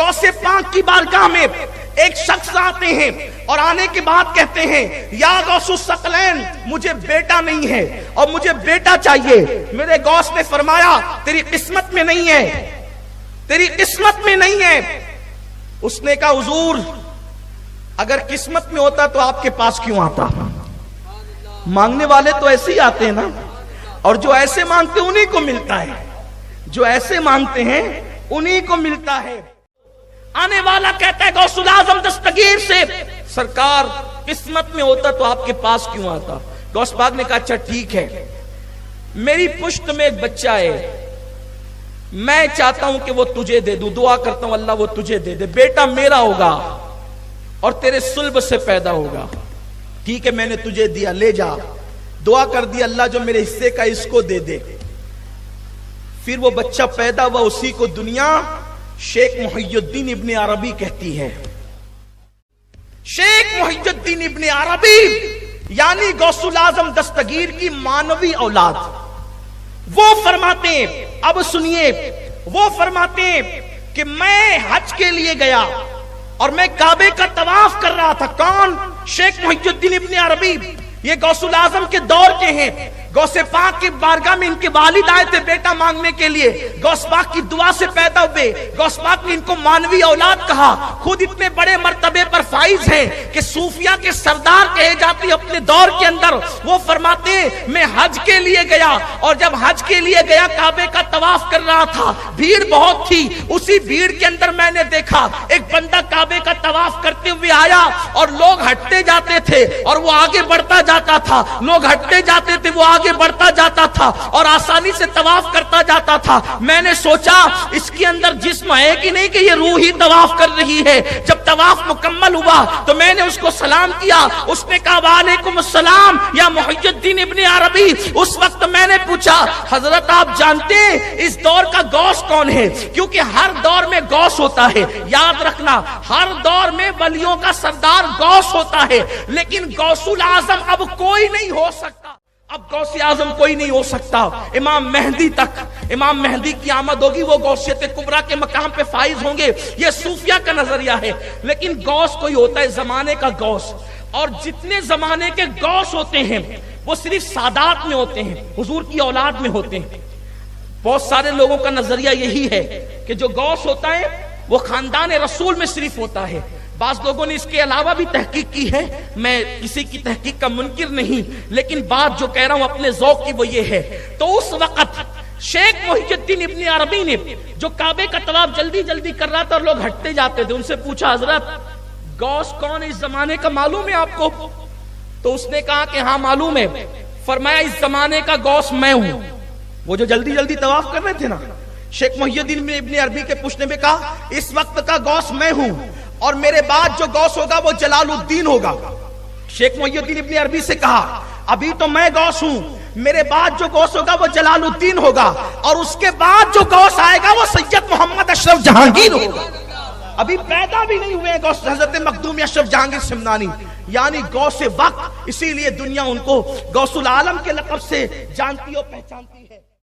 غوث پاک کی بارگاہ میں ایک شخص آتے ہیں اور آنے کے بعد کہتے ہیں یا غوث الثقلین مجھے بیٹا نہیں ہے اور مجھے بیٹا چاہیے۔ میرے غوث نے فرمایا تیری قسمت میں نہیں ہے، تیری قسمت میں نہیں ہے۔ اس نے کہا حضور اگر قسمت میں ہوتا تو آپ کے پاس کیوں آتا؟ مانگنے والے تو ایسے ہی آتے ہیں نا، اور جو ایسے مانگتے ہیں انہی کو ملتا ہے، جو ایسے مانگتے ہیں انہی کو ملتا ہے۔ آنے والا کہتا ہے غوث الاعظم دستگیر سے سرکار قسمت میں ہوتا تو آپ کے پاس کیوں آتا؟ غوث پاک نے کہا اچھا ٹھیک ہے، میری پشت میں ایک بچہ ہے، میں چاہتا ہوں کہ وہ تجھے دے دوں، دعا کرتا ہوں اللہ وہ تجھے دے دے، بیٹا میرا ہوگا اور تیرے صلب سے پیدا ہوگا۔ ٹھیک ہے میں نے تجھے دیا، لے جا۔ دعا کر دی اللہ جو میرے حصے کا اس کو دے دے۔ پھر وہ بچہ پیدا ہوا، اسی کو دنیا شیخ محی الدین ابن عربی کہتی ہے۔ شیخ محی الدین ابن عربی یعنی غوث الاعظم دستگیر کی مانوی اولاد۔ وہ فرماتے ہیں، اب سنیے، وہ فرماتے ہیں کہ میں حج کے لیے گیا اور میں کعبے کا طواف کر رہا تھا۔ کون؟ شیخ محی الدین ابن عربی، یہ غوث الاعظم کے دور کے ہیں۔ غوث پاک کی بارگاہ میں ان کے والد آئے تھے بیٹا مانگنے کے لیے، غوث پاک کی دعا سے پیدا ہوئے۔ غوث پاک نے ان کو مانوی اولاد کہا، خود اتنے بڑے مرتبے پر فائز ہیں کہ صوفیہ کے سردار کہے جاتے ہیں اپنے دور کے اندر۔ وہ فرماتے ہیں میں حج کے لیے گیا اور جب حج کے لیے گیا کعبے کا طواف کر رہا تھا، بھیڑ بہت تھی، اسی بھیڑ کے اندر میں نے دیکھا ایک بندہ کعبے کا طواف کرتے ہوئے آیا اور لوگ ہٹتے جاتے تھے اور وہ آگے بڑھتا جاتا تھا، لوگ ہٹتے جاتے تھے وہ آگے بڑھتا جاتا تھا اور آسانی سے طواف کرتا جاتا تھا۔ میں نے سوچا اس کے اندر جسم ہے کہ نہیں کہ یہ روح ہی طواف کر رہی ہے۔ جب طواف مکمل ہوا تو میں نے اس کو سلام کیا، اس نے کہا وعلیکم السلام یا محی الدین ابن عربی۔ اس وقت میں نے پوچھا حضرت آپ جانتے ہیں اس دور کا غوث کون ہے؟ کیونکہ ہر دور میں غوث ہوتا ہے، یاد رکھنا ہر دور میں ولیوں کا سردار غوث ہوتا ہے، لیکن غوث الاعظم اب کوئی نہیں ہو سکتا۔ اب غوث اعظم کوئی نہیں ہو سکتا، امام مہدی تک، امام مہدی کی آمد ہوگی وہ غوثیت کبریٰ کے مقام پہ فائز ہوں گے، یہ صوفیہ کا نظریہ ہے۔ لیکن غوث کوئی ہوتا ہے زمانے کا غوث، اور جتنے زمانے کے غوث ہوتے ہیں وہ صرف سادات میں ہوتے ہیں، حضور کی اولاد میں ہوتے ہیں۔ بہت سارے لوگوں کا نظریہ یہی ہے کہ جو غوث ہوتا ہے وہ خاندان رسول میں صرف ہوتا ہے۔ بعض لوگوں نے اس کے علاوہ بھی تحقیق کی ہے، میں کسی کی تحقیق کا منکر نہیں، لیکن بات جو کہہ رہا ہوں اپنے ذوق کی وہ یہ ہے۔ تو اس وقت شیخ محی الدین ابن عربی نے جو کعبے کا طواف جلدی جلدی کر رہا تھا اور لوگ ہٹتے جاتے تھے، ان سے پوچھا حضرت غوث کون اس زمانے کا معلوم ہے آپ کو؟ تو اس نے کہا کہ ہاں معلوم ہے۔ فرمایا اس زمانے کا غوث میں ہوں۔ وہ جو جلدی جلدی طواف کر رہے تھے نا، شیخ محی الدین ابن عربی کے پوچھنے میں کہا اس وقت کا غوث میں ہوں اور میرے بعد جو غوث ہوگا وہ جلال الدین ہوگا۔ شیخ محی الدین ابن عربی سے کہا ابھی تو میں غوث ہوں، میرے بعد جو غوث ہوگا وہ جلال الدین ہوگا، اور اس کے بعد جو غوث آئے گا وہ سید محمد اشرف جہانگیر ہوگا۔ ابھی پیدا بھی نہیں ہوئے غوث حضرت مخدوم اشرف جہانگیر سمنانی، یعنی غوث وقت، اسی لیے دنیا ان کو غوث العالم کے لقب سے جانتی اور پہچانتی ہے۔